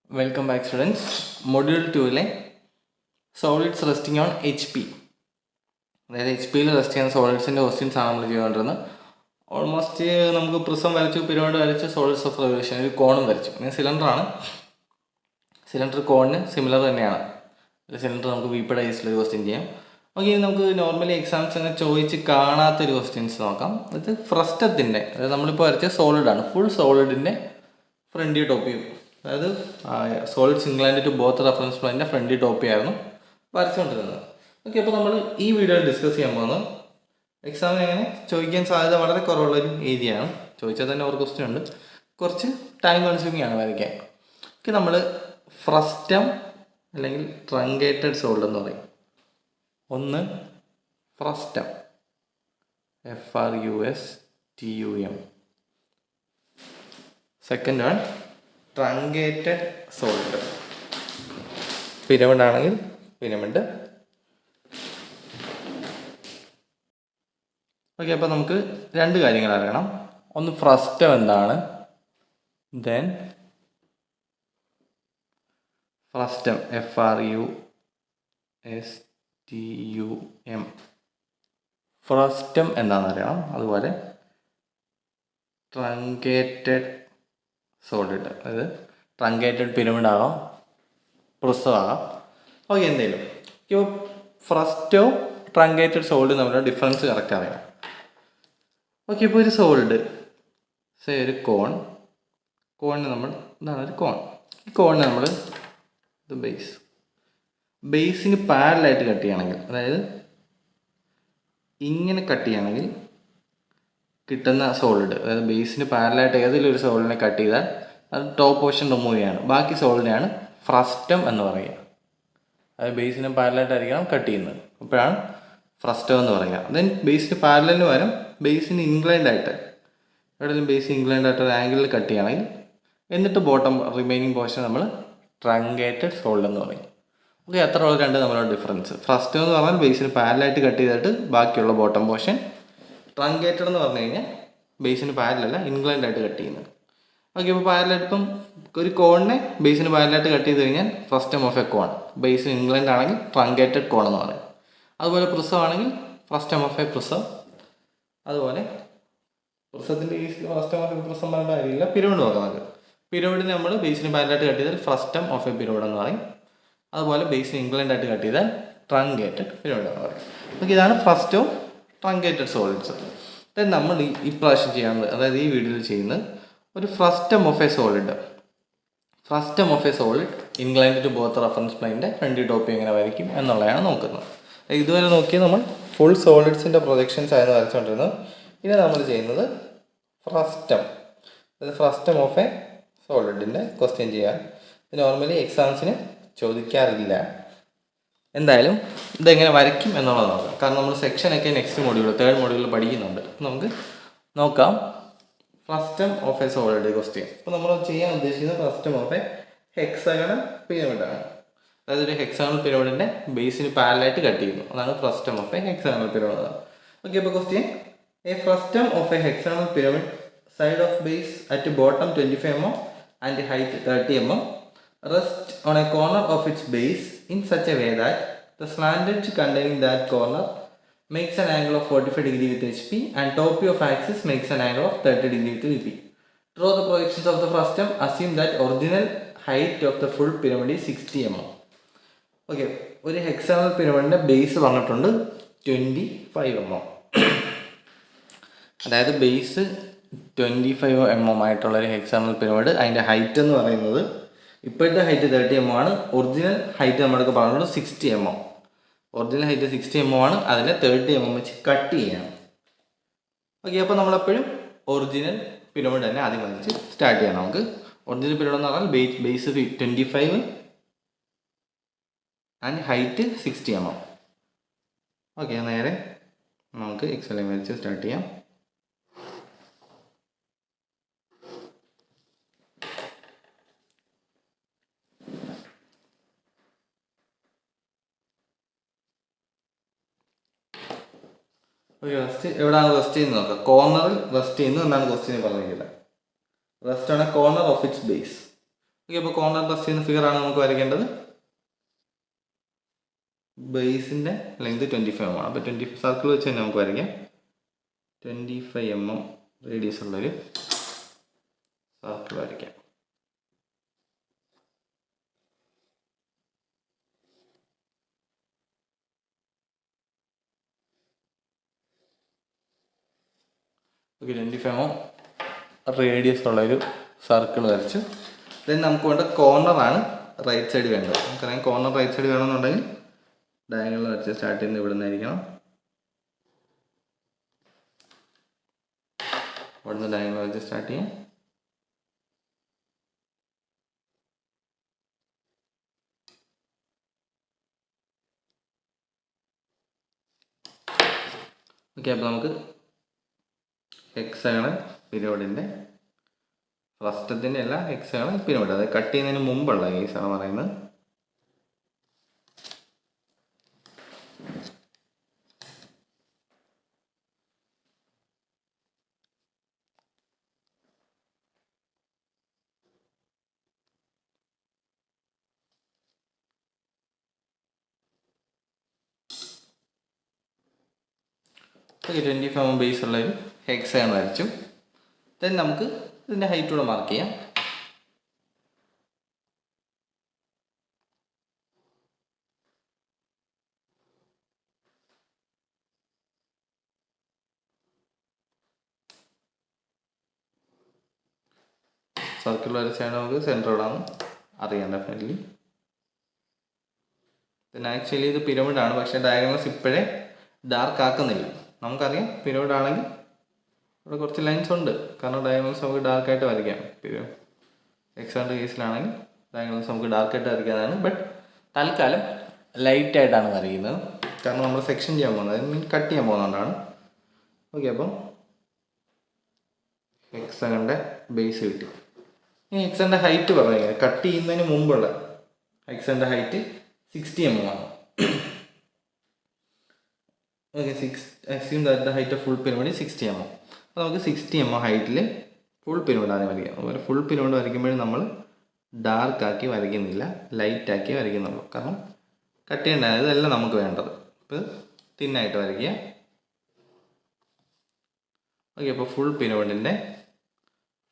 Welcome back, students. Module 2 solids resting on HP. അതായത് H പിയിൽ rest ചെയ്യുന്ന സോളിഡ്സിൻ്റെ questions ആണ് നമ്മൾ ചെയ്തുകൊണ്ടിരുന്നത്. ഓൾമോസ്റ്റ് നമുക്ക് പ്രിസം വരച്ചു, പിരമിഡ് വരച്ചു, സോളിഡ്സ് ഓഫ് റെവല്യൂഷൻ, ഒരു കോണും വരച്ചു. പിന്നെ സിലിണ്ടറാണ്. സിലിണ്ടർ കോണിന് സിമിലർ തന്നെയാണ്. സിലിണ്ടർ നമുക്ക് വിപിയുടെ കേസിൽ ക്വസ്റ്റ്യൻ ചെയ്യാം. ഓക്കെ, നമുക്ക് നോർമലി എക്സാംസിന് ചോദിച്ച് കാണാത്തൊരു ക്വസ്റ്റ്യൻസ് നോക്കാം. അത് ഫ്രസ്റ്റത്തിൻ്റെ, അതായത് നമ്മളിപ്പോൾ വരച്ച സോളിഡാണ്, ഫുൾ സോളിഡിൻ്റെ ഫ്രണ്ട് ടോപ്പ് വ്യൂ. അതായത് solid single and to both reference പ്ലെയിൻ്റെ ഫ്രണ്ട് ടോപ്പി ആയിരുന്നു വരച്ചുകൊണ്ടിരുന്നത്. ഓക്കെ, അപ്പോൾ നമ്മൾ ഈ വീഡിയോയിൽ ഡിസ്കസ് ചെയ്യാൻ പോകുന്നത് എക്സാമിന് എങ്ങനെ ചോദിക്കാൻ സാധ്യത വളരെ കുറവുള്ളൊരു ഏരിയ ആണ്. ചോദിച്ചാൽ തന്നെ ഒരു ക്വസ്റ്റ്യൻ ഉണ്ട്, കുറച്ച് ടൈം കൺസ്യൂമിംഗ് ആണ് വരയ്ക്കാൻ. ഓക്കെ, നമ്മൾ ഫ്രസ്റ്റം അല്ലെങ്കിൽ ട്രങ്കേറ്റഡ് സോൾഡ് എന്ന് പറയും. ഒന്ന് frustum, FRUSTUM. Second one truncated sold. Pyramid ആണെങ്കിൽ പിരമിഡ്. ഓക്കെ, അപ്പോൾ നമുക്ക് രണ്ട് കാര്യങ്ങൾ അറിയണം. ഒന്ന് ഫ്രസ്റ്റം എന്താണ്, ദെൻ ഫ്രസ്റ്റം FRUSTUM ഫ്രസ്റ്റം എന്താണെന്ന് അറിയണം. അതുപോലെ ട്രങ്കേറ്റഡ് സോളിഡ്, അതായത് ട്രങ്കേറ്റഡ് പിരമിഡ് ആകാം, പ്രിസം ആകാം. ഓക്കെ, എന്തെങ്കിലും. ഇപ്പോൾ ഫ്രസ്റ്റോ ട്രങ്കേറ്റഡ് സോളിഡ് തമ്മിലുള്ള ഡിഫറൻസ് കറക്റ്റ് അറിയാം. ഓക്കെ, ഇപ്പോൾ ഒരു സോളിഡ് ഒരു കോണിന് നമ്മൾ ഇതാണ് ഒരു കോൺ. ഈ കോണിന് നമ്മൾ ഇത് ബേസിന് പാരലായിട്ട് കട്ട് ചെയ്യുകയാണെങ്കിൽ, അതായത് ഇങ്ങനെ കട്ട് ചെയ്യുകയാണെങ്കിൽ കിട്ടുന്ന സോളിഡ്, അതായത് ബേസിന് പാരലായിട്ട് ഏതെങ്കിലും ഒരു സോളിഡിനെ കട്ട് ചെയ്താൽ അത് ടോപ്പ് പോർഷൻ റിമൂവ് ചെയ്യാണ്. ബാക്കി സോളിഡിനെയാണ് ഫ്രസ്റ്റം എന്ന് പറയുക. അതായത് ബേസിന് പാരലായിട്ടായിരിക്കണം കട്ട് ചെയ്യുന്നത്, അപ്പോഴാണ് ഫ്രസ്റ്റം എന്ന് പറയുക. ദെൻ ബേസിന് പാരലിന് പകരം ബേസിന് ഇൻക്ലൈൻഡ് ആയിട്ട്, എവിടെയെങ്കിലും ബേസ് ഇൻക്ലൈൻഡ് ആയിട്ട് ഒരു ആംഗിളിൽ കട്ട് ചെയ്യുകയാണെങ്കിൽ എന്നിട്ട് ബോട്ടം റിമൈനിങ് പോർഷൻ നമ്മൾ ട്രങ്കേറ്റഡ് സോൾഡ് എന്ന് പറയും. ഓക്കെ, അത്ര ഉള്ള രണ്ട് തമ്മിലുള്ള ഡിഫറൻസ്. ഫസ്റ്റ് എന്ന് പറഞ്ഞാൽ ബേസിന് പാരലായിട്ട് കട്ട് ചെയ്തിട്ട് ബാക്കിയുള്ള ബോട്ടം പോർഷൻ. ട്രങ്കേറ്റഡ് എന്ന് പറഞ്ഞു കഴിഞ്ഞാൽ ബേസിന് പാരലല്ല, ഇൻക്ലൈൻഡ് ആയിട്ട് കട്ട് ചെയ്യുന്നത്. ഓക്കെ, ഇപ്പോൾ പാരലായിട്ട് ഇപ്പം ഒരു കോണിനെ ബേസിന് പാരലായിട്ട് കട്ട് ചെയ്ത് കഴിഞ്ഞാൽ ഫ്രസ്റ്റം ഓഫ് എ കോൺ. ബേസിന് ഇൻക്ലൈൻഡ് ആണെങ്കിൽ ട്രങ്കേറ്റഡ് കോൺ എന്ന് പറയും. അതുപോലെ പ്രിസം ആണെങ്കിൽ ഫ്രസ്റ്റം ഓഫ് എ പ്രിസം. അതുപോലെ പ്രിസത്തിൻ്റെ കേസിൽ ഫ്രസ്റ്റം ഓഫ് എ പ്രിസം പറയേണ്ട കാര്യമില്ല. പിരമിഡ് നോക്കാം നമുക്ക്. പിരമിഡിന് നമ്മൾ ബേസിന് പാരലായിട്ട് കട്ട് ചെയ്താൽ ഫ്രസ്റ്റം ഓഫ് എ പിരമിഡ് എന്ന് പറയും. അതുപോലെ ബേസിന് ഇൻക്ലൈൻഡ് ആയിട്ട് കട്ട് ചെയ്താൽ ട്രങ്കേറ്റഡ് പിരമിഡ് എന്ന് പറയും. ഓക്കെ, ഇതാണ് ഫസ്റ്റോ ട്രങ്കേറ്റഡ് സോളിഡ്സ്. ദെൻ നമ്മൾ ഈ പ്രാവശ്യം ചെയ്യാനുള്ളത്, അതായത് ഈ വീഡിയോയിൽ ചെയ്യുന്നത് ഒരു frustum of a solid. Frustum of a solid inclined to both reference പ്ലെയിൻ്റെ ഫ്രണ്ട് ടോപ്പി എങ്ങനെ വരയ്ക്കും എന്നുള്ളതാണ് നോക്കുന്നത്. ഇതുവരെ നോക്കിയാൽ നമ്മൾ ഫുൾ സോളിഡ്സിൻ്റെ പ്രൊജക്ഷൻസ് ആയിരുന്നു വരച്ചുകൊണ്ടിരുന്നത്. ഇനി നമ്മൾ ചെയ്യുന്നത് ഫ്രസ്റ്റം, അതായത് ഫ്രസ്റ്റം ഓഫ് എ സോളിഡിൻ്റെ ക്വസ്റ്റ്യൻ ചെയ്യാൻ നോർമലി എക്സാംസിന് ചോദിക്കാറില്ല. എന്തായാലും ഇതെങ്ങനെ വരയ്ക്കും എന്നുള്ളത് നോക്കാം. കാരണം നമ്മൾ സെക്ഷനൊക്കെ നെക്സ്റ്റ് മൊഡ്യൂൾ, തേർഡ് മൊഡ്യൂളിൽ പഠിക്കുന്നുണ്ട്. നമുക്ക് നോക്കാം frustum of a solid question. അപ്പോൾ നമ്മൾ ചെയ്യാൻ ഉദ്ദേശിക്കുന്നത് ഫ്രസ്റ്റം ഓഫ് എ ഹെക്സഗണൽ പിരമിഡാണ്. അതായത് ഒരു ഹെക്സഗണൽ പിരമിഡിൻ്റെ ബേസിന് പാരലായിട്ട് കട്ട് ചെയ്യുന്നു, അതാണ് frustum of a hexagonal pyramid. Okay, അപ്പോൾ question a frustum of a hexagonal pyramid, side of base at bottom 25 mm and height 30 mm, rest on a corner of its base in such a way that the slant edge containing that corner makes an angle of 45 degree with HP and top view of axis makes an angle of 30 degree with VP. Draw the projections of the frustum. Assume that original height of the full pyramid is 60 mm. Okay, ഒരു hexagonal പിരമിഡിൻ്റെ base പറഞ്ഞിട്ടുണ്ട് 25 mm. അതായത് base 25 mm ആയിട്ടുള്ളൊരു hexagonal pyramid. അതിൻ്റെ height എന്ന് പറയുന്നത് ഇപ്പോഴത്തെ height 30 mm ആണ്. Original height നമ്മളൊക്കെ പറഞ്ഞത് 60 mm. ഒറിജിനൽ ഹൈറ്റ് 60 mm ആണ്. അതിനെ 30 mm വെച്ച് കട്ട് ചെയ്യണം. ഓക്കെ, അപ്പോൾ നമ്മളെപ്പോഴും ഒറിജിനൽ പിരമിഡ് തന്നെ ആദ്യം വരച്ച് സ്റ്റാർട്ട് ചെയ്യണം. നമുക്ക് ഒറിജിനൽ പിരമിഡ് എന്ന് പറഞ്ഞാൽ base 25 and height 60 mm. Okay, നേരെ നമുക്ക് എക്സലൈൻ വരച്ച് സ്റ്റാർട്ട് ചെയ്യാം. ഓക്കെ, റെസ്റ്റ് എവിടെയാണ് റെസ്റ്റ് ചെയ്യുന്നത് നോക്കാം. കോർണറിൽ റെസ്റ്റ് ചെയ്യുന്നു എന്നാണ് ക്വസ്റ്റ്യൻ പറഞ്ഞിരിക്കുന്നത്. റെസ്റ്റ് ആണ് corner of its base. Okay, അപ്പോൾ കോർണർ റെസ്റ്റ് ചെയ്യുന്ന ഫിഗർ ആണ് നമുക്ക് വരയ്ക്കേണ്ടത്. ബേസിൻ്റെ ലെങ്ത് 25 mm ആണ്. അപ്പോൾ 25 സർക്കിൾ വെച്ച് തന്നെ നമുക്ക് വരയ്ക്കാം. 25 mm റേഡിയസ് ഉള്ളൊരു സർക്കിൾ വരയ്ക്കാം. ഓക്കെ, 25 mm റേഡിയസ് ഉള്ളൊരു സർക്കിൾ വരച്ചു. ദെൻ നമുക്ക് വേണ്ട കോർണറാണ് റൈറ്റ് സൈഡ് വേണ്ടത്. നമുക്കറിയാം കോർണർ റൈറ്റ് സൈഡ് വേണമെന്നുണ്ടെങ്കിൽ ഡയഗണൽ വരച്ച് സ്റ്റാർട്ട് ചെയ്യുന്നത് ഇവിടെ നിന്നായിരിക്കണം. ഇവിടെ നിന്ന് ഡയഗണൽ വരച്ച് സ്റ്റാർട്ട് ചെയ്യാം. ഓക്കെ, അപ്പോൾ നമുക്ക് ഹെക്സഗണൽ പിരമിഡിൻ്റെ ഫസ്റ്റത്തിൻ്റെ അല്ല, ഹെക്സഗണൽ പിരമിഡ്, അതായത് കട്ട് ചെയ്യുന്നതിന് മുമ്പുള്ള കേസാണ് പറയുന്നത്. ഓക്കെ, 25 mm ബേസ് ഉള്ളൊരു ഹെക്സഗൺ വരച്ചു. ദെൻ നമുക്ക് ഇതിൻ്റെ ഹൈറ്റ് കൂടെ മാർക്ക് ചെയ്യാം. സർക്കിൾ വരച്ചാണ് നമുക്ക് സെൻറ്റർ ഇടാന്ന് അറിയാം ഡെഫിനറ്റ്ലി. പിന്നെ ആക്ച്വലി ഇത് പിരമിഡാണ്, പക്ഷേ ഡയഗണൽസ് ഇപ്പോഴേ ഡാർക്ക് ആക്കുന്നില്ല. നമുക്കറിയാം പിരമിഡ് ആണെങ്കിൽ ഇവിടെ കുറച്ച് ലൈൻസ് ഉണ്ട്, കാരണം ഡയഗണൽസ് നമുക്ക് ഡാർക്കായിട്ട് വരയ്ക്കാം. എക്സാമ്പിൾ കേസിലാണെങ്കിൽ ഡയഗണൽസ് നമുക്ക് ഡാർക്കായിട്ട് വരയ്ക്കാനാണ്. ബട്ട് തൽക്കാലം ലൈറ്റായിട്ടാണ് വരയ്ക്കുന്നത്, കാരണം നമ്മൾ സെക്ഷൻ ചെയ്യാൻ പോകുന്നത്, അതായത് കട്ട് ചെയ്യാൻ പോകുന്നതുകൊണ്ടാണ്. ഓക്കെ, അപ്പം ഹെക്സഗണിൻ്റെ ബേസ് കിട്ടി. ഈ ഹെക്സഗണിൻ്റെ ഹൈറ്റ് പറഞ്ഞിരിക്കുന്നത് കട്ട് ചെയ്യുന്നതിന് മുമ്പുള്ള ഹെക്സഗണിൻ്റെ ഹൈറ്റ് 60 mm ആണ്. Okay, assume that the height of full pyramid is 60 mm. അപ്പോൾ നമുക്ക് 60 mm ഹൈറ്റിൽ ഫുൾ പിരമിഡാണ് വരയ്ക്കുക. അതുപോലെ ഫുൾ പിരമിഡ് വരയ്ക്കുമ്പോഴും നമ്മൾ ഡാർക്കാക്കി വരയ്ക്കുന്നില്ല, ലൈറ്റാക്കി വരയ്ക്കുന്നുള്ളൂ, കാരണം കട്ട് ചെയ്യേണ്ടത് ഇതല്ല നമുക്ക് വേണ്ടത്. ഇപ്പോൾ തിന്നായിട്ട് വരയ്ക്കുക. ഓക്കെ, അപ്പോൾ ഫുൾ പിരമിഡിൻ്റെ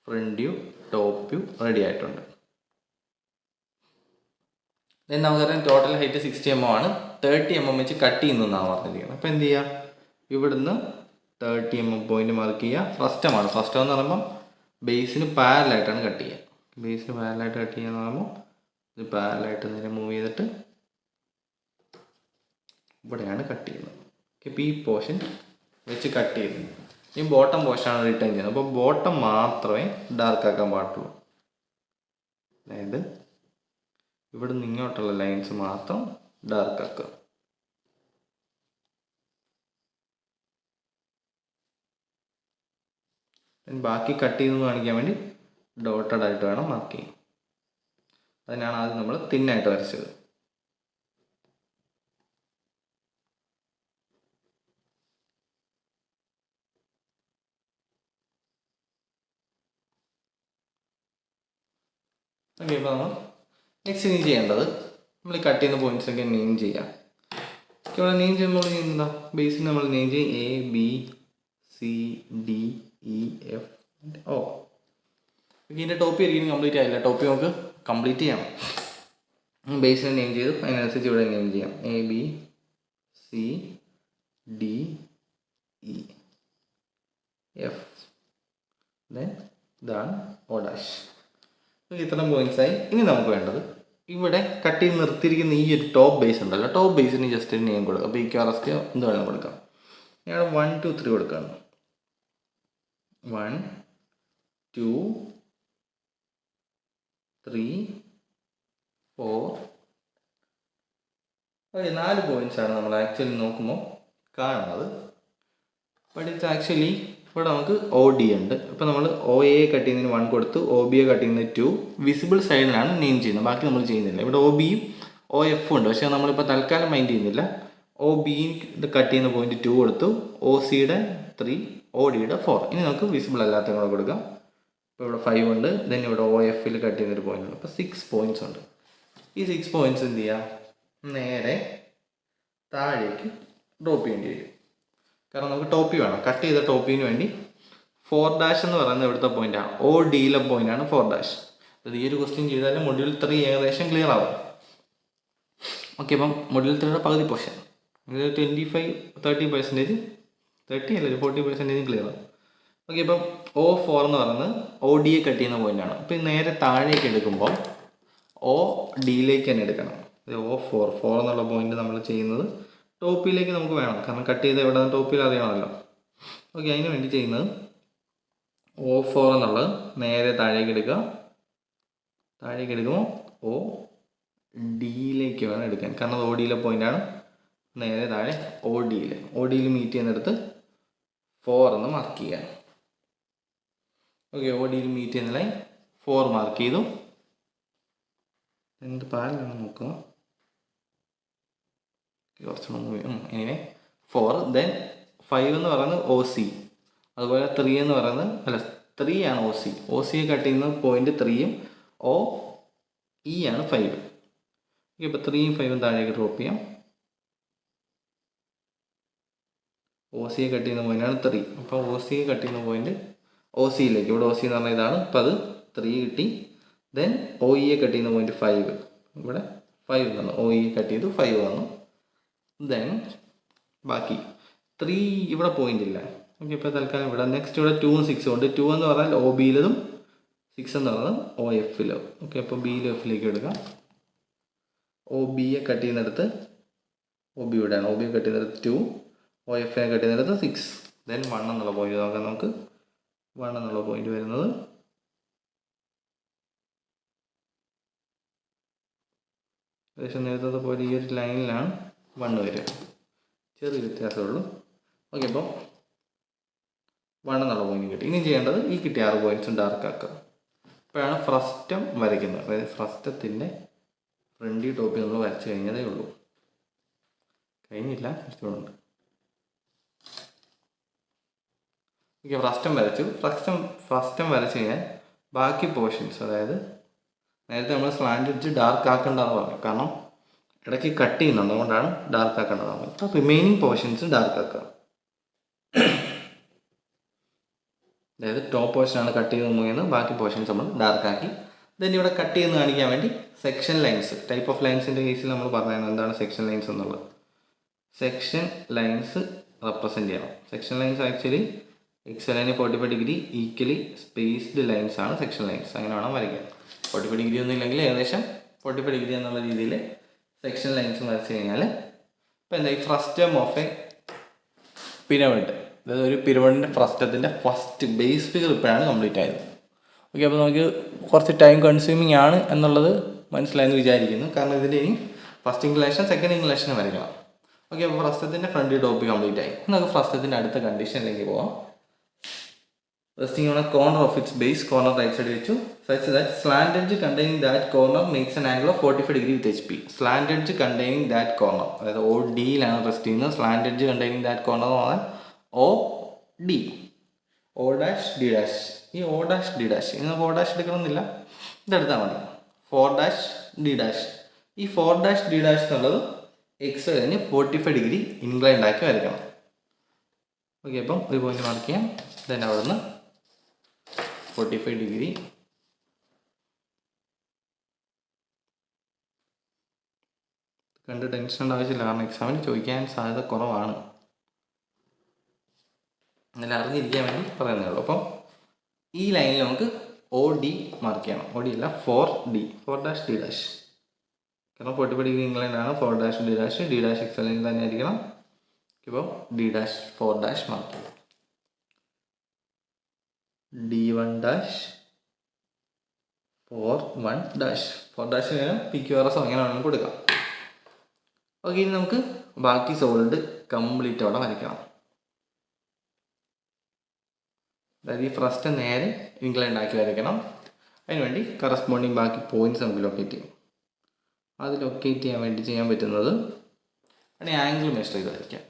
front view, top view ready ആയിട്ടുണ്ട്. ദെൻ നമുക്കറിയാം ടോട്ടൽ ഹൈറ്റ് 60 mm ആണ്. 30 mm വെച്ച് കട്ട് ചെയ്യുന്നതെന്നാണ് പറഞ്ഞിരിക്കുന്നത്. അപ്പോൾ എന്ത് ചെയ്യുക, ഇവിടുന്ന് 30 mm പോയിന്റ് മാർക്ക് ചെയ്യുക. ഫ്രസ്റ്റമാണ്. ഫ്രസ്റ്റം എന്ന് പറയുമ്പം ബേസിന് പാരലായിട്ടാണ് കട്ട് ചെയ്യുക. ബേസിന് പാരലായിട്ട് കട്ട് ചെയ്യുക എന്ന് പറയുമ്പോൾ ഇത് പാരലായിട്ട് നേരെ മൂവ് ചെയ്തിട്ട് ഇവിടെയാണ് കട്ട് ചെയ്യുന്നത്. ഇപ്പോൾ ഈ പോർഷൻ വെച്ച് കട്ട് ചെയ്യുന്നത്. ഈ ബോട്ടം പോർഷനാണ് റിട്ടേൺ ചെയ്യുന്നത്. അപ്പോൾ ബോട്ടം മാത്രമേ ഡാർക്ക് ആക്കാൻ പാടുള്ളൂ. അതായത് ഇവിടെ നിന്ന് ഇങ്ങോട്ടുള്ള ലൈൻസ് മാത്രം ഡാർക്ക് ആക്കുക. ബാക്കി കട്ട് ചെയ്തെന്ന് കാണിക്കാൻ വേണ്ടി ഡോട്ടഡ് ആയിട്ട് വേണം മാർക്ക് ചെയ്യാൻ. അതിനാണ് ആദ്യം നമ്മൾ തിന്നായിട്ട് വരച്ചത്. ഓക്കെ, ഇപ്പോൾ നമ്മൾ നെക്സ്റ്റ് ഇനി ചെയ്യേണ്ടത് നമ്മൾ കട്ട് ചെയ്യുന്ന പോയിന്റ്സൊക്കെ നെയിം ചെയ്യാം. ഇവിടെ നെയിം ചെയ്യുമ്പോൾ എന്താ, ബേസിൽ നമ്മൾ നെയിം ചെയ്യും ABCDEF O. ഇതിൻ്റെ ടോപ്പി ആയിരിക്കും കംപ്ലീറ്റ് ആയില്ല. ടോപ്പി നമുക്ക് കംപ്ലീറ്റ് ചെയ്യണം. ബേസിനെ നെയിം ചെയ്തു, അതിനനുസരിച്ച് ഇവിടെ നെയിം ചെയ്യാം ABCDEF. ദെൻ ഇതാണ് O'. ഇത്രയും പോയിന്റ്സായി. ഇനി നമുക്ക് വേണ്ടത് ഇവിടെ കട്ട് ചെയ്ത് നിർത്തിയിരിക്കുന്ന ഈ ഒരു ടോപ്പ് ബേസ് ഉണ്ടല്ലോ, ടോപ്പ് ബേസിന് ജസ്റ്റ് ഒരു നെയിം കൊടുക്കാം. അപ്പോൾ PQRST എന്ത് വേണം കൊടുക്കാം. ഞാൻ 1 2 3 കൊടുക്കാം. 1 2 3 4. ഓക്കെ, 4 പോയിന്റ്സാണ് നമ്മൾ ആക്ച്വലി നോക്കുമ്പോൾ കാണുന്നത്. ബട്ട് ഇറ്റ്സ് ആക്ച്വലി ഇവിടെ നമുക്ക് OD ഉണ്ട്. ഇപ്പോൾ നമ്മൾ OA കട്ട് ചെയ്യുന്നതിന് 1 കൊടുത്തു, OBയെ കട്ട് ചെയ്യുന്നതിന് 2. വിസിബിൾ സൈഡിലാണ് നെയിം ചെയ്യുന്നത്, ബാക്കി നമ്മൾ ചെയ്യുന്നില്ല. ഇവിടെ OBയും OF ഉണ്ട്, പക്ഷേ നമ്മളിപ്പോൾ തൽക്കാലം മൈൻഡ് ചെയ്യുന്നില്ല. OB കട്ട് ചെയ്യുന്ന പോയിന്റ് 2 കൊടുത്തു, ഒ സിയുടെ 3, ഒ ഡിയുടെ 4. ഇനി നമുക്ക് വിസിബിൾ അല്ലാത്തതും കൂടെ കൊടുക്കാം. ഇപ്പോൾ ഇവിടെ 5 ഉണ്ട്, ദെൻ ഇവിടെ ഒ എഫിൽ കട്ട് ചെയ്യുന്നൊരു പോയിന്റ് ഉണ്ട്. അപ്പോൾ 6 പോയിന്റ്സ് ഉണ്ട്. ഈ 6 പോയിന്റ്സ് എന്ത് ചെയ്യാം, നേരെ താഴേക്ക് ഡ്രോപ്പ് ചെയ്യേണ്ടി വരും. കാരണം നമുക്ക് ടോപ്പി വേണം. കട്ട് ചെയ്ത ടോപ്പിന് വേണ്ടി 4' എന്ന് പറയുന്നത് ഇവിടുത്തെ പോയിന്റാണ്. ഒ ഡിയിലെ പോയിന്റാണ് 4'. അത് ഈ ഒരു ക്വസ്റ്റ്യൻ ചെയ്താലും മൊഡ്യൂൾ 3 ഏകദേശം ക്ലിയർ ആവും. ഓക്കെ, അപ്പം മൊഡ്യൂൾ 3യുടെ പകുതി പോർഷൻ 25-30%, 30 അല്ല 40% ക്ലിയർ ആവും. ഓക്കെ, ഇപ്പം O4 എന്ന് പറയുന്നത് ഒ ഡിയെ കട്ട് ചെയ്യുന്ന പോയിന്റാണ്. അപ്പം നേരെ താഴേക്ക് എടുക്കുമ്പോൾ ഒ ഡിയിലേക്ക് തന്നെ എടുക്കണം. O4 എന്നുള്ള പോയിന്റ് നമ്മൾ ചെയ്യുന്നത് ടോപ്പിലേക്ക് നമുക്ക് വേണം, കാരണം കട്ട് ചെയ്ത് എവിടെ ടോപ്പിൽ അറിയണമല്ലോ. ഓക്കെ, അതിന് വേണ്ടി ചെയ്യുന്നത് O4 എന്നുള്ളത് നേരെ താഴേക്ക് എടുക്കുക. താഴേക്ക് എടുക്കുമ്പോൾ ഒ ഡിയിലേക്ക് വേണം എടുക്കാൻ, കാരണം അത് ഒ ഡിയിലെ പോയിന്റാണ്. നേരെ താഴെ ഒ ഡിയിൽ മീറ്റ് ചെയ്യുന്നിടത്ത് 4 എന്ന് മാർക്ക് ചെയ്യുക. ഓക്കെ, ഒ ഡിയിൽ മീറ്റ് ചെയ്യുന്ന ലൈൻ 4 മാർക്ക് ചെയ്തു. എന്ത് പാലാണ് നോക്കുക, കുറച്ചുകൂടെ എനിവേ 4. ദെൻ 5 എന്ന് പറയുന്നത് ഒ സി, അതുപോലെ 3 എന്ന് പറയുന്നത് 3 ആണ് ഒ സി. ഒ സിയെ കട്ട് ചെയ്യുന്ന പോയിന്റ് 3ഉം ഒ ഇ ആണ് 5. ഓക്കെ, ഇപ്പോൾ 3ഉം 5ഉം താഴേക്ക് ഡ്രോപ്പ് ചെയ്യാം. ഒ സിയെ കട്ട് ചെയ്യുന്ന പോയിന്റാണ് 3. അപ്പോൾ ഒ സിയെ കട്ട് ചെയ്യുന്ന പോയിന്റ് ഒ സിയിലേക്ക്, ഇവിടെ ഒ സി എന്ന് പറഞ്ഞാൽ ഇതാണ്. അപ്പോൾ അത് 3 കിട്ടി. ദെൻ ഒ ഇയെ കട്ട് ചെയ്യുന്ന പോയിന്റ് 5, ഇവിടെ 5 വന്നു. ഒ ഇ കട്ട് ചെയ്തു 5 വന്നു. ദെൻ ബാക്കി 3 ഇവിടെ പോയിന്റ് ഇല്ല. ഓക്കെ, ഇപ്പോൾ തൽക്കാലം ഇവിടെ. നെക്സ്റ്റ് ഇവിടെ 2ഉം 6ഉം ഉണ്ട്. 2 എന്ന് പറഞ്ഞാൽ ഒ ബിയിലും 6 എന്ന് പറയുന്നത് ഒ എഫിലും. ഓക്കെ, അപ്പോൾ ബിയിലും എഫിലേക്ക് എടുക്കാം. ഒ ബിയെ കട്ട് ചെയ്യുന്നിടത്ത് ഒ ബി ഇവിടെയാണ്. ഒ ബി കട്ട് ചെയ്യുന്നിടത്ത് 2, ഒ എഫിനെ കട്ട് ചെയ്യുന്നിടത്ത് 6. ദെൻ 1 എന്നുള്ള പോയിന്റ് നോക്കാം. നമുക്ക് 1 എന്നുള്ള പോയിന്റ് വരുന്നത് ഏകദേശം നേരത്തെ പോലെ ഈ ഒരു ലൈനിലാണ് 1 വരിക. ചെറിയ വ്യത്യാസമുള്ളൂ. ഓക്കെ, അപ്പോൾ 1 എന്നുള്ള പോയിന്റ് കിട്ടി. ഇനി ചെയ്യേണ്ടത് ഈ കിട്ടിയ 6 പോയിന്റ്സും ഡാർക്ക് ആക്കുക. ഇപ്പോഴാണ് ഫ്രസ്റ്റം വരയ്ക്കുന്നത്. അതായത് ഫ്രസ്റ്റത്തിൻ്റെ ഫ്രണ്ടി ടോപ്പി നമ്മൾ വരച്ച് കഴിഞ്ഞതേ ഉള്ളൂ. കഴിഞ്ഞില്ല, കുറച്ചുകൂടെ. ഓക്കെ, ഫ്രസ്റ്റം വരച്ചു. ഫ്രസ്റ്റം വരച്ച് കഴിഞ്ഞാൽ ബാക്കി പോർഷൻസ്, അതായത് നേരത്തെ നമ്മൾ സ്ലാൻഡ് എഡ്ജ് ഡാർക്ക് ആക്കേണ്ടതെന്ന് പറഞ്ഞു, കാരണം ഇടയ്ക്ക് കട്ട് ചെയ്യുന്നുണ്ട്, അതുകൊണ്ടാണ് ഡാർക്ക് ആക്കേണ്ടതെന്ന് പറഞ്ഞത്. അപ്പോൾ റിമൈനിങ് പോർഷൻസ് ഡാർക്ക് ആക്കുക. അതായത് ടോപ്പ് പോർഷനാണ് കട്ട് ചെയ്ത് മുങ്ങിയത്, ബാക്കി പോർഷൻസ് നമ്മൾ ഡാർക്ക് ആക്കി. ദെൻ ഇവിടെ കട്ട് ചെയ്യുന്ന കാണിക്കാൻ വേണ്ടി സെക്ഷൻ ലൈൻസ്, ടൈപ്പ് ഓഫ് ലൈൻസിൻ്റെ കേസിൽ നമ്മൾ പറയുന്നത് എന്താണ് സെക്ഷൻ ലൈൻസ് എന്നുള്ളത്. സെക്ഷൻ ലൈൻസ് റെപ്രസെൻറ്റ് ചെയ്യണം. സെക്ഷൻ ലൈൻസ് ആക്ച്വലി XLന് 45 ഡിഗ്രി ഈക്വലി സ്പേസ്ഡ് ലൈൻസ് ആണ് സെക്ഷൻ ലൈൻസ്. അങ്ങനെ വേണം വരയ്ക്കാൻ. 45 ഡിഗ്രി ഒന്നും ഇല്ലെങ്കിൽ ഏകദേശം 45 ഡിഗ്രി എന്നുള്ള രീതിയിൽ സെക്ഷൻ ലൈൻസ് വരച്ച് കഴിഞ്ഞാൽ ഇപ്പോൾ എന്താ, ഈ ഫ്രസ്റ്റം ഓഫ് എ പിരമിഡ്, അതായത് ഒരു പിരമിഡിൻ്റെ ഫ്രസ്റ്റത്തിൻ്റെ ഫസ്റ്റ് ബേസ് ഫിഗർ ഇപ്പോഴാണ് കംപ്ലീറ്റ് ആയത്. ഓക്കെ, അപ്പോൾ നമുക്ക് കുറച്ച് ടൈം കൺസ്യൂമിങ് ആണ് എന്നുള്ളത് മനസ്സിലായെന്ന് വിചാരിക്കുന്നു. കാരണം ഇതിൻ്റെ ഇനി ഫസ്റ്റ് ഇൻക്ലിനേഷൻ സെക്കൻഡ് ഇൻക്ലിനേഷൻ വരയ്ക്കണം. ഓക്കെ, അപ്പോൾ ഫ്രസ്റ്റത്തിൻ്റെ ഫ്രണ്ട് ടോപ്പ് കംപ്ലീറ്റ് ആയി. നമുക്ക് ഫ്രസ്റ്റത്തിൻ്റെ അടുത്ത കണ്ടീഷനിലേക്ക് പോകാം. Resting on a corner of its base, corner right side വെച്ചു, such that slant edge containing that corner makes an angle of 45 degree with HP. Slant edge containing that corner, അതായത് O ഡിയിലാണ് rest ചെയ്യുന്നത്. Slant edge containing that corner എന്ന് പറഞ്ഞാൽ O D, O dash D dash. ഈ O dash D dash ഇനി നമുക്ക് O dash എടുക്കണമെന്നില്ല, ഇതെടുത്താൽ മതി. 4 dash D dash. ഈ 4 dash D dash എന്നുള്ളത് XLന് 45 ഡിഗ്രി ഇൻക്ലൈൻഡ് ആക്കി വരയ്ക്കണം. ഓക്കെ, അപ്പം ഒരു പോയിന്റ് മാർക്ക് ചെയ്യാം. ദെൻ അവിടെ നിന്ന് 45 ഡിഗ്രി കണ്ട് ടെൻഷൻ ആവശ്യമില്ല, കാരണം എക്സാമിന് ചോദിക്കാൻ സാധ്യത കുറവാണ്. അങ്ങനെ അറിഞ്ഞിരിക്കാൻ വേണ്ടി പറയുന്നേ ഉള്ളൂ. അപ്പം ഈ ലൈനിൽ നമുക്ക് ഒ ഡി മാർക്ക് ചെയ്യണം. ഒ ഡി അല്ല 4 ഡാഷ് ഡി ഡാഷ്, കാരണം 45 ഡിഗ്രി ഇംഗ്ലണ്ട് ആണ്. 4 dash D dash, D dash XLന് തന്നെ ആയിരിക്കണം. ഇപ്പോൾ ഡി ഡാഷ് 4 ഡാഷ് മാർക്ക് ചെയ്യും. D1 dash 4 dash 4 dash PQRS അങ്ങനെ വേണമെങ്കിൽ കൊടുക്കാം. ഓക്കെ, ഇനി നമുക്ക് ബാക്കി സോൾഡ് കംപ്ലീറ്റ് അവിടെ വരയ്ക്കണം. അതായത് ഈ ഫസ്റ്റ് നേരെ ഇൻക്ലൈൻഡ് ആക്കി വരയ്ക്കണം. അതിനുവേണ്ടി കറസ്പോണ്ടിങ് ബാക്കി പോയിന്റ്സ് നമുക്ക് ലൊക്കേറ്റ് ചെയ്യും. അത് ലൊക്കേറ്റ് ചെയ്യാൻ വേണ്ടി ചെയ്യാൻ പറ്റുന്നത് ആംഗിൾ മെഷർ ചെയ്ത് വരയ്ക്കാം.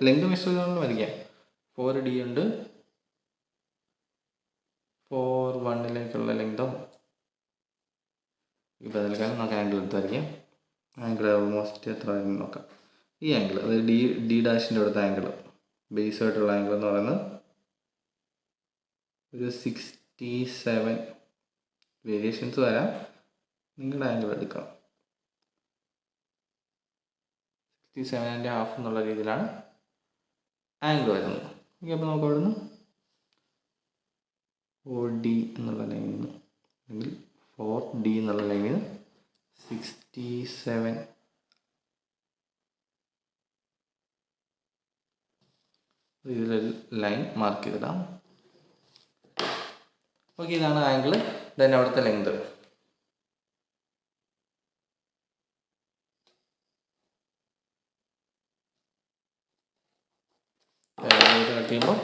ലെങ്ത് മെഷർ ചെയ്തുകൊണ്ട് വരയ്ക്കാം. 4D ഉണ്ട്, 4-1 ലെങ്തോ. ഇപ്പോൾ അതിലേക്കാളും നമുക്ക് ആംഗിൾ എടുത്ത് വരയ്ക്കാം. ആംഗിൾ ഓൾമോസ്റ്റ് എത്ര ആണെന്ന് നോക്കാം. ഈ ആംഗിൾ, അതായത് ഡി ഡാഷിൻ്റെ അടുത്ത ആംഗിൾ, ബേസായിട്ടുള്ള ആംഗിൾ എന്ന് പറയുന്നത് ഒരു 67. വേരിയേഷൻസ് വരാം, നിങ്ങളുടെ ആംഗിൾ എടുക്കാം. 67.5 എന്നുള്ള രീതിയിലാണ് ആംഗിൾ വരുന്നത്. ഓക്കെ, അപ്പോൾ നമുക്ക് അവിടെ നിന്ന് OD എന്നുള്ള ലൈനിൽ നിന്ന്, അല്ലെങ്കിൽ 4D എന്നുള്ള ലൈനിൽ നിന്ന് 67 ഇതിലൊരു ലൈൻ മാർക്ക് ചെയ്തിടാം. ഓക്കെ, ഇതാണ് ആംഗിൾ. ദെൻ അവിടുത്തെ ലെങ്ത്. കട്ട് ചെയ്യുമ്പോൾ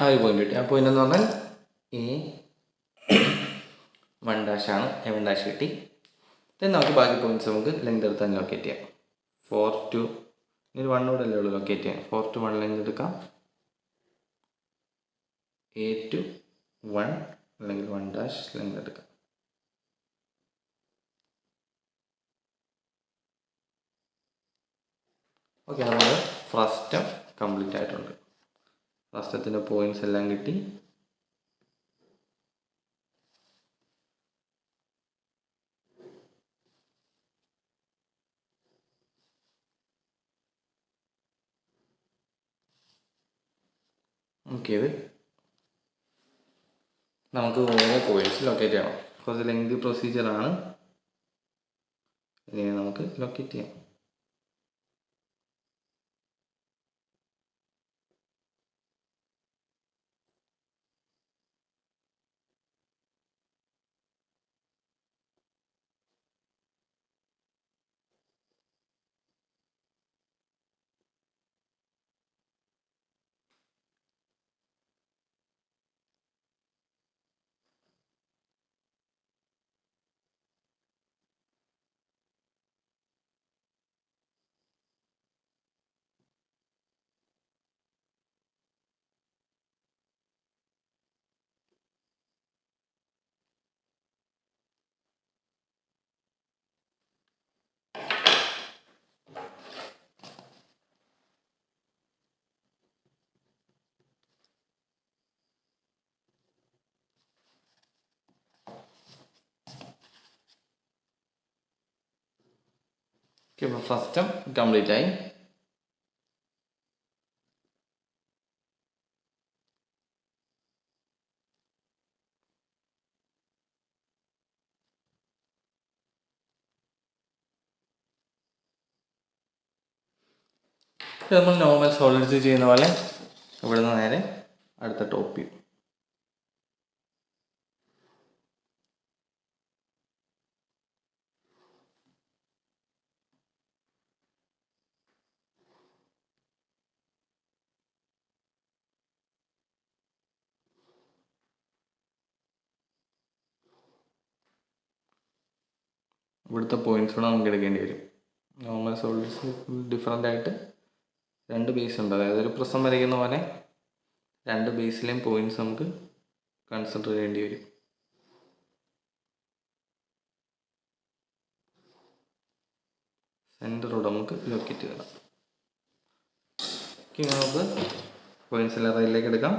ആ ഒരു പോയിന്റ് കിട്ടി. ആ പോയിന്റ് എന്ന് പറഞ്ഞാൽ A1' ആണ്. A1' കിട്ടി. ദെൻ നമുക്ക് ബാക്കി പോയിന്റ്സ് നമുക്ക് ലെങ്ത് എടുത്ത് തന്നെ ലൊക്കേറ്റ് ചെയ്യാം. 4 to, ഇനി 1 കൂടെ അല്ലേ ഉള്ളൂ ലൊക്കേറ്റ് ചെയ്യാം. 4 to 1 ലെങ്ത് എടുക്കാം. A to 1 അല്ലെങ്കിൽ 1' ലെങ്ത് എടുക്കാം. ഓക്കെ, നമ്മൾ ഫ്രസ്റ്റം കംപ്ലീറ്റ് ആയിട്ടുണ്ട്. ഫ്രസ്റ്റത്തിൻ്റെ പോയിന്റ്സ് എല്ലാം കിട്ടി. ഓക്കെ, ഇത് നമുക്ക് ഓരോ പോയിന്റ്സ് ലൊക്കേറ്റ് ചെയ്യണം. കുറച്ച് ലെങ്തി പ്രൊസീജിയറാണ്. ഇനി നമുക്ക് ലൊക്കേറ്റ് ചെയ്യാം. ഓക്കെ, അപ്പോൾ ഫസ്റ്റ് കംപ്ലീറ്റ് ആയി. നമ്മൾ നോർമൽ സോളിഡ്സ് ചെയ്യുന്ന പോലെ ഇവിടുന്ന് നേരെ അടുത്ത ടോപ്പ് ചെയ്യും. ഇവിടുത്തെ പോയിന്റ്സ് കൂടെ നമുക്ക് എടുക്കേണ്ടി വരും. നോർമൽ സോളിഡ്സ് ഡിഫറെൻ്റ് ആയിട്ട് 2 ബേസ് ഉണ്ട്. അതായത് ഒരു പ്രിസം വരയ്ക്കുന്ന പോലെ 2 ബേസിലെയും പോയിന്റ്സ് നമുക്ക് കൺസിഡർ ചെയ്യേണ്ടി വരും. സെൻറ്ററോട് നമുക്ക് ലൊക്കേറ്റ് ചെയ്യണം. നമുക്ക് പോയിന്റ്സ് എല്ലാം റൈലിലേക്ക് എടുക്കാം.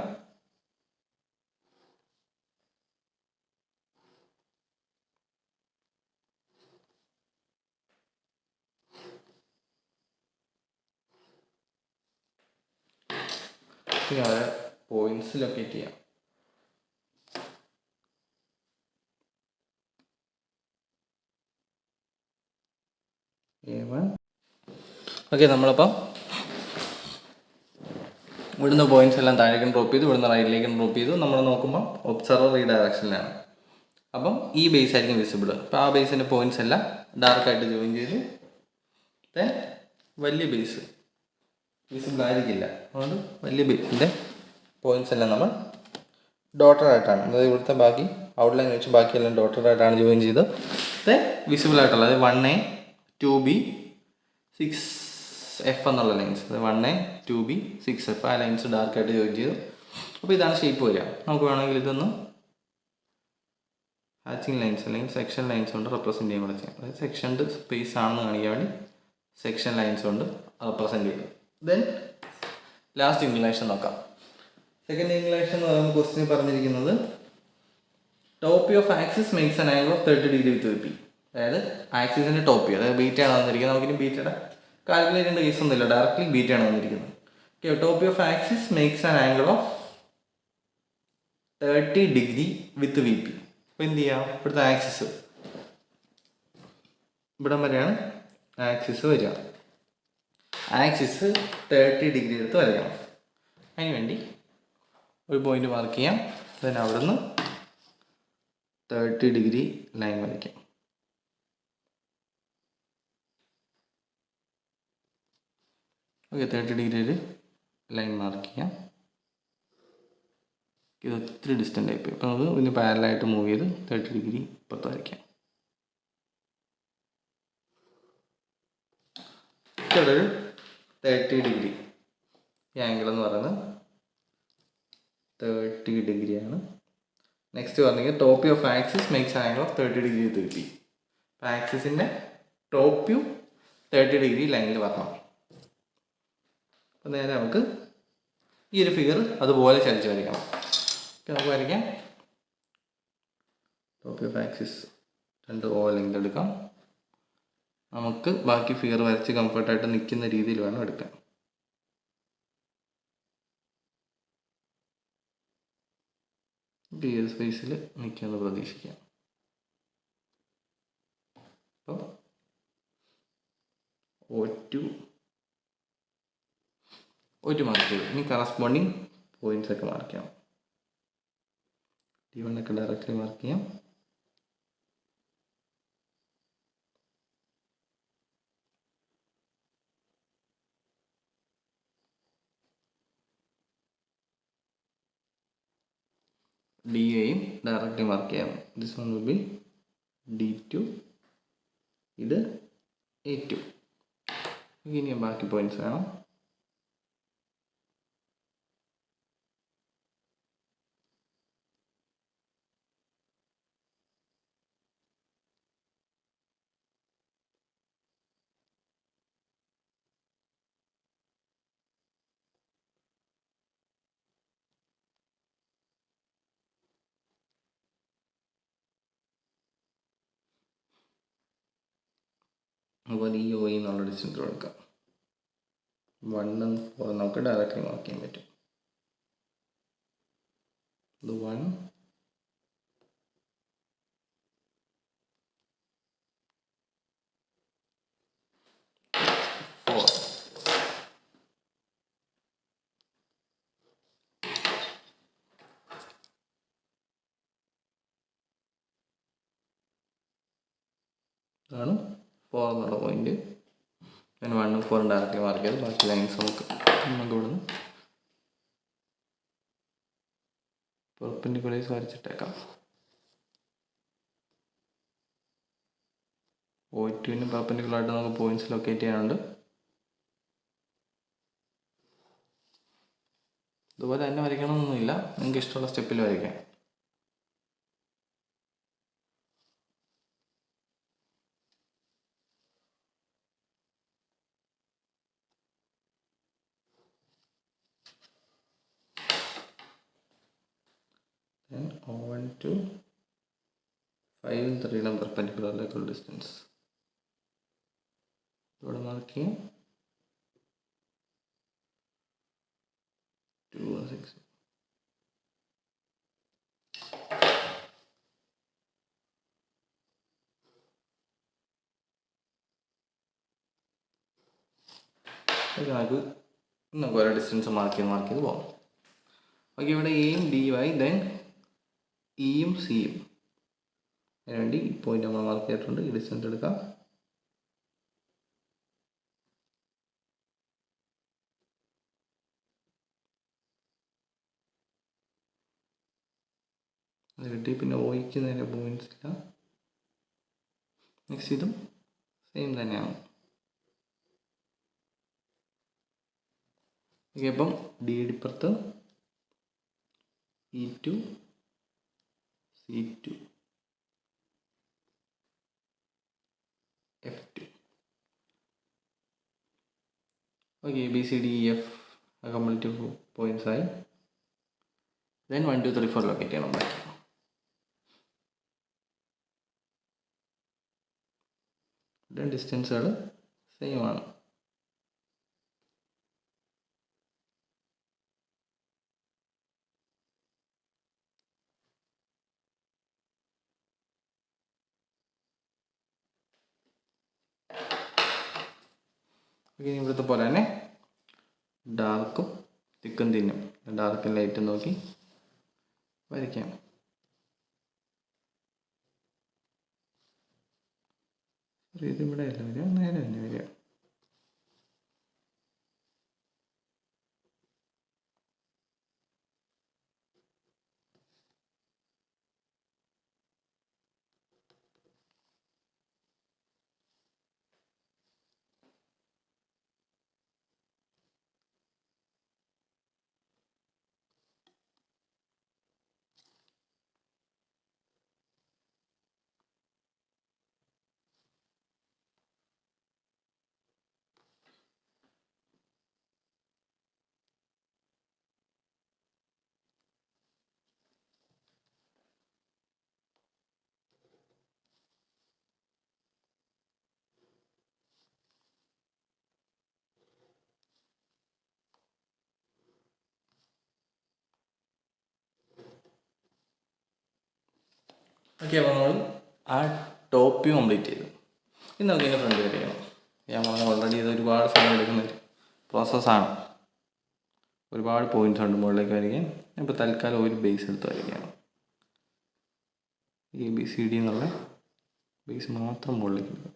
അത് പോയിന്റ്സ് ലൊക്കേറ്റ് ചെയ്യാം. ഓക്കെ, നമ്മളപ്പം ഇവിടുന്ന് പോയിന്റ്സ് എല്ലാം താഴേക്കും ഡ്രോപ്പ് ചെയ്തു, ഇവിടുന്ന് റൈറ്റിലേക്കും ഡ്രോപ്പ് ചെയ്തു. നമ്മൾ നോക്കുമ്പോൾ ഒബ്സർവർ ഈ ഡയറക്ഷനിലാണ്. അപ്പം ഈ ബേസ് ആയിരിക്കും വിസിബിൾ. അപ്പോൾ ആ ബേസിൻ്റെ പോയിന്റ്സ് എല്ലാം ഡാർക്കായിട്ട് ജോയിൻ ചെയ്തു. ദെൻ വലിയ ബേസ് വിസിബിൾ ആയിരിക്കില്ല. അതുകൊണ്ട് വലിയ ബേസിൻ്റെ പോയിന്റ്സ് എല്ലാം നമ്മൾ ഡോട്ടഡ് ആയിട്ടാണ്, അതായത് ഇവിടുത്തെ ബാക്കി ഔട്ട്ലൈൻ വെച്ച് ബാക്കിയെല്ലാം ഡോട്ടഡ് ആയിട്ടാണ് ജോയിൻ ചെയ്ത് ദെൻ വിസിബിൾ ആയിട്ടുള്ളത് 1A 2B 6 എഫ് എന്നുള്ള ലൈൻസ്, 1A 2B 6F, ആ ലൈൻസ് ഡാർക്കായിട്ട് ജോയിൻ ചെയ്തു. അപ്പോൾ ഇതാണ് ഷേപ്പ് വരിക. നമുക്ക് വേണമെങ്കിൽ ഇതൊന്ന് ഹാച്ചിങ് ലൈൻസ് അല്ലെങ്കിൽ സെക്ഷൻ ലൈൻസ് കൊണ്ട് റെപ്രസെൻറ്റ് ചെയ്യാൻ കൂടെ ചെയ്യാം. അതായത് സെക്ഷൻ്റെ സ്പേസ് ആണെന്ന് കാണിക്കാൻ വേണ്ടി സെക്ഷൻ ലൈൻസ് കൊണ്ട് റെപ്രസെൻറ്റ് ചെയ്യും. ദെൻ ലാസ്റ്റ് ഇൻക്ലിനേഷൻ നോക്കാം. സെക്കൻഡ് ഇൻക്ലിനേഷൻ എന്ന് പറയുമ്പോൾ ക്വസ്റ്റിന് പറഞ്ഞിരിക്കുന്നത് top of axis makes an angle of 30 degree with VP. അതായത് ആക്സിസിൻ്റെ ടോപ്പ്, അതായത് ബീറ്റയാണ് വന്നിരിക്കുന്നത്. നമുക്കിനി ബീറ്റയുടെ കാൽക്കുലേറ്റ് ചെയ്യേണ്ട കേസ് ഒന്നുമില്ല, ഡയറക്റ്റ്ലി ബീറ്റയാണ് വന്നിരിക്കുന്നത്. Okay, top of axis makes an angle of 30 degree with VP. അപ്പോൾ എന്ത് ചെയ്യാം, ഇവിടുത്തെ ആക്സിസ് ഇവിടം വരെയാണ് ആക്സിസ് വരിക. ആക്സിസ് 30 ഡിഗ്രി എടുത്ത് വരയ്ക്കണം. അതിന് വേണ്ടി ഒരു പോയിന്റ് മാർക്ക് ചെയ്യാം. ദെൻ അവിടെ നിന്ന് 30 ഡിഗ്രി ലൈൻ വരയ്ക്കാം. ഓക്കെ, 30 ഡിഗ്രി ഒരു ലൈൻ മാർക്ക് ചെയ്യാം. ഇത് ഒത്തിരി ഡിസ്റ്റൻ്റ് ആയിപ്പോയി. അപ്പോൾ നമുക്ക് ഇതിന് പാരലായിട്ട് മൂവ് ചെയ്ത് 30 ഡിഗ്രി ഇപ്പുറത്ത് വരയ്ക്കാം. ഇവിടെ ഒരു 30 ഡിഗ്രി, ഈ ആംഗിൾ എന്ന് പറയുന്നത് 30 ഡിഗ്രിയാണ്. നെക്സ്റ്റ് പറഞ്ഞെങ്കിൽ top of axis makes angle of 30 degree with VP. അപ്പോൾ ആക്സിസിൻ്റെ ടോപ്പ് വ്യൂ 30 ഡിഗ്രി ലൈനിൽ വരണം. അപ്പോൾ നേരെ നമുക്ക് ഈ ഒരു ഫിഗർ അതുപോലെ ചലിച്ച് വരയ്ക്കണം. ഓക്കെ, നമുക്ക് വരയ്ക്കാം. ടോപ്പ് ഓഫ് ആക്സിസ് 2 ലെങ്ത് എടുക്കാം. നമുക്ക് ബാക്കി ഫിഗർ വരച്ച് കംഫർട്ടായിട്ട് നിൽക്കുന്ന രീതിയിൽ വേണം എടുക്കാൻ. ഈ ഒരു സ്പേസിൽ നിൽക്കുമെന്ന് പ്രതീക്ഷിക്കാം. അപ്പോൾ O2 മാർക്ക് ചെയ്തു. ഇനി കറസ്പോണ്ടിങ് പോയിന്റ്സ് ഒക്കെ മാർക്ക് ചെയ്യാം. T1 ഒക്കെ ഡയറക്റ്റ്ലി മാർക്ക് ചെയ്യാം. DAയും ഡയറക്റ്റ്ലി മാർക്ക് ചെയ്യാം. This one will be D2, ഇത് A2. ഇനി ബാക്കി പോയിന്റ്സ് വേണം. അതുപോലെ ഈ OE എന്നുള്ള ഡിസ്റ്റൻസ് കൊടുക്കാം. 1 and 4 നമുക്ക് ഡയറക്റ്റ്ലി മാർക്ക് ചെയ്യാൻ പറ്റും. ഇത് 1, 4. ഇതാണ് 4 എന്നുള്ള പോയിന്റ്. ഞാൻ 1 4 ഡയറക്റ്റ്ലി മാർക്ക് ചെയ്ത് ബാക്കി ലൈൻസ് നമുക്ക് ഇവിടെ നിന്ന് പെർപെൻഡിക്കുലർസ് വരച്ചിട്ടേക്കാം. O2ന് പെർപെൻഡിക്കുലറായിട്ട് നമുക്ക് പോയിന്റ്സ് ലൊക്കേറ്റ് ചെയ്യാനുണ്ട്. ഇതുപോലെ തന്നെ വരയ്ക്കണമെന്നൊന്നുമില്ല, നിങ്ങൾക്ക് ഇഷ്ടമുള്ള സ്റ്റെപ്പിൽ വരയ്ക്കാം. Then O1 to 5 3 പെർപെൻഡിക്കുലറിലേക്കുള്ള ഡിസ്റ്റൻസ് ഇവിടെ മാർക്ക് ചെയ്യാം. 2 6. നമുക്ക് ഓരോ ഡിസ്റ്റൻസ് മാർക്ക് ചെയ്ത് പോകാം. ഓക്കെ, ഇവിടെ എയും DY, ദെൻ ഇയും സിയും. അതിനുവേണ്ടി ഈ പോയിന്റ് നമ്മൾ മാർക്ക് ചെയ്തിട്ടുണ്ട്. ഈ ഡിസ്റ്റൻസ് എടുക്കാം. അത് കിട്ടി. പിന്നെ Oയ്ക്ക് നേരെ പോയിന്റ്സ് ഇല്ല. നെക്സ്റ്റ് ഇതും സെയിം തന്നെയാണ്. ഓക്കെ, അപ്പം D ഇപ്പുറത്ത് E2 C2 F2. Okay, ABCDEF complete points ആയി. ദെൻ 1 2 3 4 ലൊക്കേറ്റ് ചെയ്യണം ബാക്കി. ദെൻ ഡിസ്റ്റൻസുകൾ സെയിം ആണ്. ഓക്കെ, ഇവിടുത്തെ പോലെ തന്നെ ഡാർക്കും തിക്കും തിന്നും, ഡാർക്കും ലൈറ്റും നോക്കി വരയ്ക്കാം. ഇത് ഇവിടെ അല്ല വരിക, നേരെ തന്നെ വരിക. ഓക്കെ, അപ്പോൾ നമ്മൾ ആ ടോപ്പ് വ്യൂ കംപ്ലീറ്റ് ചെയ്തു. ഇനി നമുക്ക് ഇതിൻ്റെ ഫ്രണ്ട് വരയ്ക്കണം. ഞാൻ പറഞ്ഞ ഓൾറെഡി ഇത് ഒരുപാട് സമയം എടുക്കുന്ന ഒരു പ്രോസസ്സാണ്. ഒരുപാട് പോയിൻറ്റ്സ് ഉണ്ട് മുകളിലേക്ക് വരയ്ക്കാൻ. ഇപ്പോൾ തൽക്കാലം ഒരു ബേസ് എടുത്ത് വരയ്ക്കുകയാണ്. ABCD എന്നുള്ള ബേസ് മാത്രം മുകളിലേക്ക് എടുക്കുക.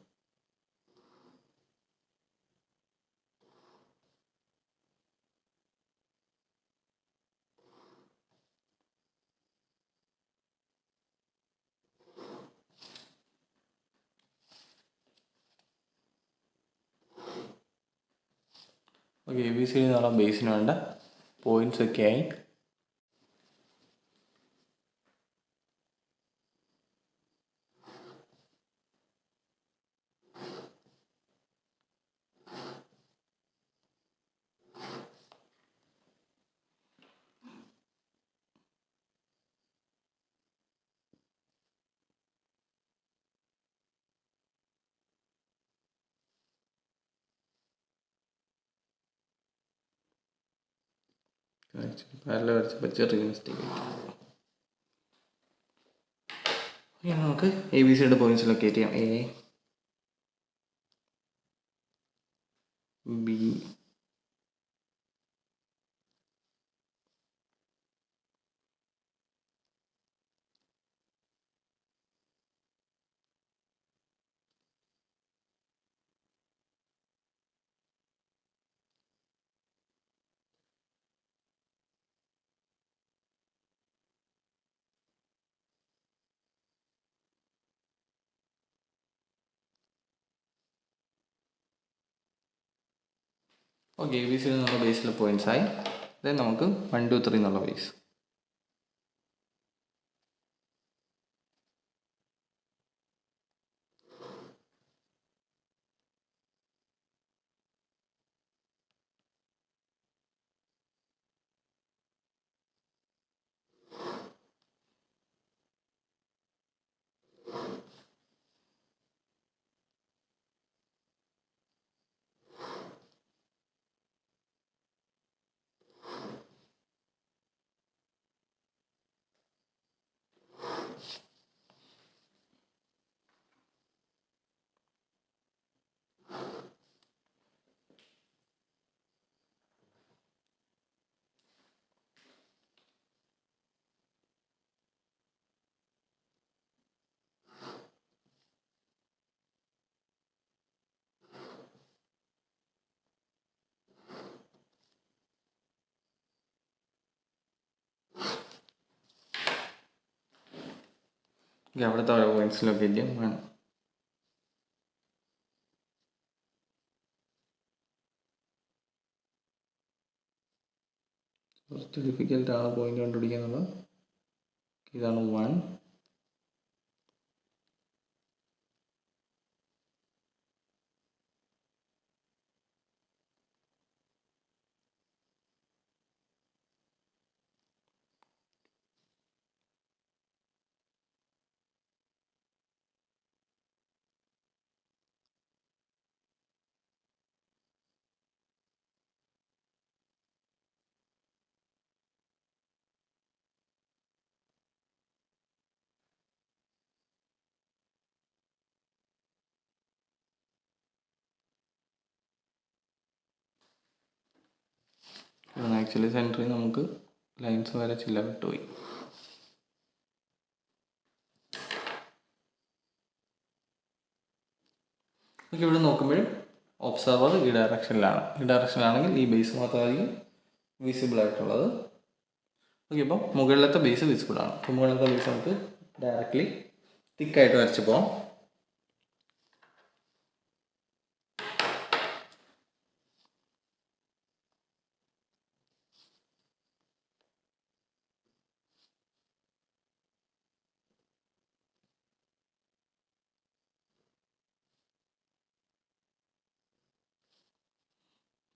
ഓക്കെ, ABCD എന്നുള്ള ബേസിന് വേണ്ട പോയിൻറ്റ്സ് ഒക്കെ ആയി. പാരലൽ വരച്ചപ്പോൾ ചെറിയ മിസ്റ്റേക്ക്. ഇനി നമുക്ക് ABCD പോയിന്റ്സ് ലൊക്കേറ്റ് ചെയ്യാം. A B ഓക്കെ, ABCD എന്നുള്ള ബേസിലെ പോയിൻറ്റ്സ് ആയി. ദെൻ നമുക്ക് 1 2 3 എന്നുള്ള ബേസ്. അവിടുത്തെ ഓരോ പോയിന്റ്സ് ലൊക്കേറ്റ് ചെയ്യാൻ വേണം. കുറച്ച് ഡിഫിക്കൽട്ടാണ് പോയിന്റ് കണ്ടുപിടിക്കാനുള്ളത്. ഇതാണ് 1. ആക്ച്വലി സെൻറ്ററിൽ നമുക്ക് ലൈൻസ് വരച്ചില്ല, വിട്ടുപോയി. നമുക്ക് ഇവിടെ നോക്കുമ്പോഴും ഒബ്സർവർ ഈ ഡയറക്ഷനിലാണ്. ഈ ഡയറക്ഷനിലാണെങ്കിൽ ഈ ബേസ് മാത്രമായിരിക്കും വിസിബിൾ ആയിട്ടുള്ളത്. ഓക്കെ, അപ്പം മുകളിലത്തെ ബേസ് വിസിബിൾ ആണ്. അപ്പോൾ മുകളിലത്തെ ബേസ് നമുക്ക് ഡയറക്റ്റ്ലി തിക്കായിട്ട് വരച്ച് പോകാം.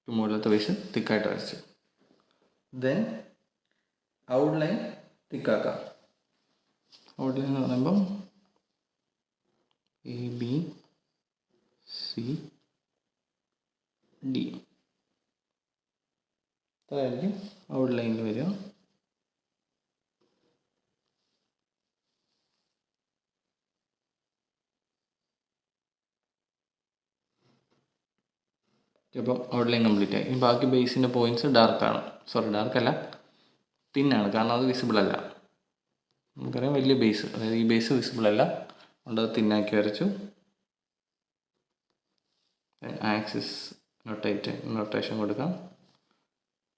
മുകളിലത്തെ ബേസ് തിക്കായിട്ട് വരച്ച് ദെൻ ഔട്ട്ലൈൻ തിക്കാക്കാം. ഔട്ട്ലൈൻ എന്ന് പറയുമ്പം ABCD ഇത്രയായിരിക്കും ഔട്ട്ലൈനിൽ വരിക. അപ്പം ഔട്ട്ലൈൻ കംപ്ലീറ്റ് ആയി. ബാക്കി ബേസിൻ്റെ പോയിൻറ്റ്സ് ഡാർക്കാണ്, ഡാർക്കല്ല, തിന്നാണ്, കാരണം അത് വിസിബിൾ അല്ല. നമുക്കറിയാം വലിയ ബേസ്, അതായത് ഈ ബേസ് വിസിബിൾ അല്ല, അതുകൊണ്ട് അത് തിന്നാക്കി വരച്ചു. ആക്സിസ് നൊട്ടേഷൻ കൊടുക്കാം.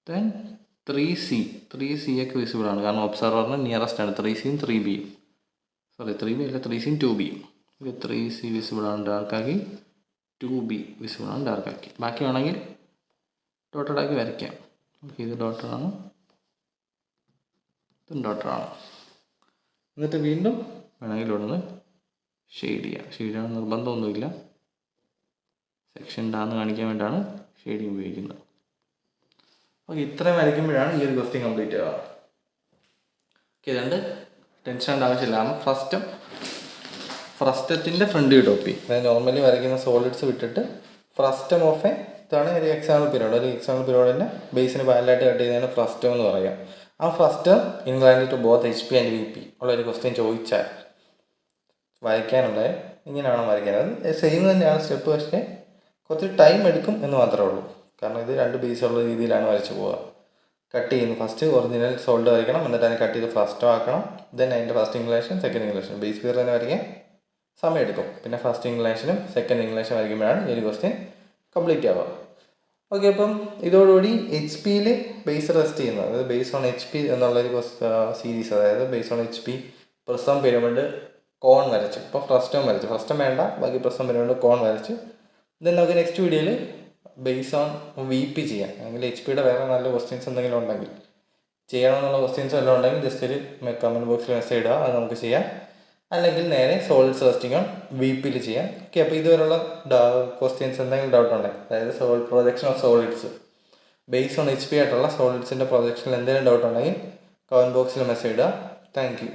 ദെൻ 3C ഒക്കെ വിസിബിൾ ആണ്, കാരണം ഒബ്സർവറിന് നിയറസ്റ്റ് ആണ് 3Cയും 3Bയും. 3B അല്ല, 3Cയും 2Bയും. 3C വിസിബിൾ ആണ്, ഡാർക്കാക്കി. 2B വിസിബിൾ ആണ്, ഡാർക്കാക്കി. ബാക്കി വേണമെങ്കിൽ ഡോട്ടഡ് ആക്കി വരയ്ക്കാം. ഓക്കെ, ഇത് ഡോട്ടഡാണ്, ഇതും ഡോട്ടഡാണ്. എന്നിട്ട് വീണ്ടും വേണമെങ്കിൽ ഇവിടെ നിന്ന് ഷെയ്ഡ് ചെയ്യാം. ഷെയ്ഡ് നിർബന്ധമൊന്നുമില്ല, സെക്ഷൻ ഡാന്ന് കാണിക്കാൻ വേണ്ടിയാണ് ഷെയ്ഡിങ് ഉപയോഗിക്കുന്നത്. ഓക്കെ, ഇത്രയും വരയ്ക്കുമ്പോഴാണ് ഈ ഒരു ക്വസ്റ്റ്യൻ കംപ്ലീറ്റ് ആവുക. ഓക്കെ, ഇതുകൊണ്ട് ടെൻഷൻ ആവേണ്ട ആവശ്യമില്ല, കാരണം ഫ്രസ്റ്റത്തിൻ്റെ ഫ്രണ്ട് ടോപ്പി, അതായത് നോർമലി വരയ്ക്കുന്ന സോളിഡ്സ് വിട്ടിട്ട് ഫ്രസ്റ്റം ഓഫ് ഇതാണ് ഒരു എക്സാമ്പിൾ പീരീഡ്. ഒരു എക്സാമ്പിൾ പീരീഡിൻ്റെ ബേസിന് പാരലായിട്ട് കട്ട് ചെയ്യുന്നതിന് ഫ്രസ്റ്റം എന്ന് പറയാം. ആ frustum inclined to both HP and VP ഉള്ളൊരു ക്വസ്റ്റ്യൻ ചോദിച്ചാൽ വരയ്ക്കാനുള്ളത് ഇങ്ങനെയാണ് വരയ്ക്കുന്നത്. അത് സെയിം തന്നെയാണ് സ്റ്റെപ്പ്, പക്ഷേ കുറച്ച് ടൈം എടുക്കും എന്ന് മാത്രമേ ഉള്ളൂ. കാരണം ഇത് 2 ബേസുള്ള രീതിയിലാണ് വരച്ച് പോവുക. കട്ട് ചെയ്യുന്നു, ഫസ്റ്റ് ഒറിജിനൽ സോൾഡ് വരയ്ക്കണം, എന്നിട്ട് അതിനെ കട്ട് ചെയ്ത് ഫസ്റ്റ് ആക്കണം. ദെൻ അതിൻ്റെ ഫസ്റ്റ് ഇംഗ്ലീഷൻ സെക്കൻഡ് ഇംഗ്ലീഷൻ ബേസ് പീരീഡ് തന്നെ വരയ്ക്കാൻ സമയം എടുക്കും. പിന്നെ ഫസ്റ്റ് ഇംഗ്ലീഷനും സെക്കൻഡ് ഇംഗ്ലീഷും വരയ്ക്കുമ്പോഴാണ് ഈ ഒരു ക്വസ്റ്റ്യൻ കംപ്ലീറ്റ് ആവുക. ഓക്കെ, അപ്പം ഇതോടുകൂടി HP ബേസ് റെസ്റ്റ് ചെയ്യുന്നത്, അതായത് ബേസ് ഓൺ HP എന്നുള്ളൊരു സീരീസ്, അതായത് base on HP prism pyramid cone വരച്ചു. ഇപ്പോൾ ഫ്രസ്റ്റം വരച്ചു, ഫ്രസ്റ്റം വേണ്ട, ബാക്കി പ്രിസം പിരമിഡ് കോൺ വരച്ചു. ദെൻ നമുക്ക് നെക്സ്റ്റ് വീഡിയോയിൽ ബേസ് ഓൺ VP ചെയ്യാം. അല്ലെങ്കിൽ HP വേറെ നല്ല ക്വസ്റ്റ്യൻസ് എന്തെങ്കിലും ഉണ്ടെങ്കിൽ, ചെയ്യണമെന്നുള്ള ക്വസ്റ്റ്യൻസ് എല്ലാം ഉണ്ടെങ്കിൽ ജസ്റ്റ് ഒരു കമൻറ്റ് ബോക്സിൽ മെസ്സേജ് ഇടുക, അത് നമുക്ക് ചെയ്യാം. അല്ലെങ്കിൽ നേരെ സോളിഡ്സ് റെസ്റ്റിംഗ് ഓൺ VP ചെയ്യാം. ഓക്കെ, അപ്പോൾ ഇതുവരെയുള്ള ക്വസ്റ്റ്യൻസ് എന്തെങ്കിലും ഡൗട്ട് ഉണ്ടെങ്കിൽ, അതായത് projection of solids base on HP ആയിട്ടുള്ള സോളിഡ്സിൻ്റെ പ്രൊജക്ഷനിൽ എന്തെങ്കിലും ഡൗട്ട് ഉണ്ടെങ്കിൽ കമൻറ്റ് ബോക്സിൽ മെസ്സേജ് ഇടുക. Thank you.